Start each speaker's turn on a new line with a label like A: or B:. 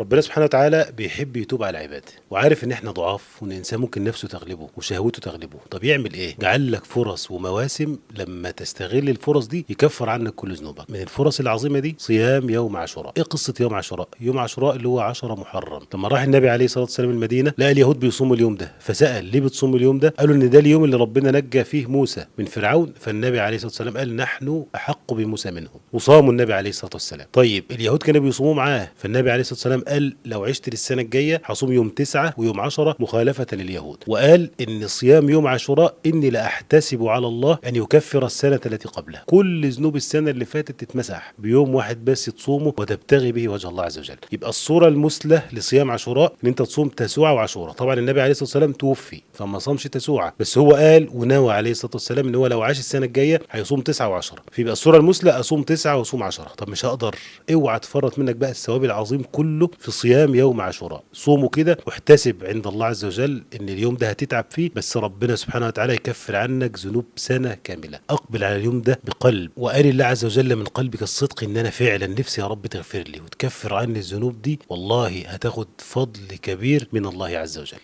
A: ربنا سبحانه وتعالى بيحب يتوب على عباده، وعارف ان احنا ضعاف وان الانسان ممكن نفسه تغلبه وشهوته تغلبه. طب يعمل ايه؟ جعل لك فرص ومواسم لما تستغل الفرص دي يكفر عنك كل ذنوبك. من الفرص العظيمه دي صيام يوم عاشوراء. ايه قصه يوم عاشوراء؟ يوم عاشوراء اللي هو 10 محرم، لما راح النبي عليه الصلاه والسلام المدينه لقى اليهود بيصوموا اليوم ده، فسال ليه بتصوموا اليوم ده؟ قالوا ان ده اليوم اللي ربنا نجى فيه موسى من فرعون. فالنبي عليه الصلاه والسلام قال نحن احق بموسى منهم، وصاموا النبي عليه الصلاه والسلام. طيب اليهود كانوا بيصوموا معاه، فالنبي عليه الصلاه والسلام قال لو عشت للسنه الجايه هصوم يوم 9 ويوم 10 مخالفه لليهود. وقال ان صيام يوم عاشوراء اني لاحتسب على الله ان يكفر السنه التي قبلها، كل ذنوب السنه اللي فاتت تتمسح بيوم واحد بس تصومه وتبتغي به وجه الله عز وجل. يبقى الصوره المثلى لصيام عاشوراء ان انت تصوم تسوعه وعاشوراء. طبعا النبي عليه الصلاه والسلام توفي فما صامش تسوعه، بس هو قال ونوى عليه الصلاه والسلام ان هو لو عاش السنه الجايه هيصوم 9 و10. فيبقى الصوره المثلى اصوم 9 واصوم 10. طب مش هقدر، اوعى تفرط منك بقى الثواب العظيم كله في صيام يوم عاشوراء. صومه كده واحتسب عند الله عز وجل ان اليوم ده هتتعب فيه، بس ربنا سبحانه وتعالى يكفر عنك ذنوب سنه كامله. اقبل على اليوم ده بقلب، وقال الله عز وجل من قلبك الصدق ان انا فعلا نفسي يا رب تغفر لي وتكفر عني الذنوب دي، والله هتاخد فضل كبير من الله عز وجل.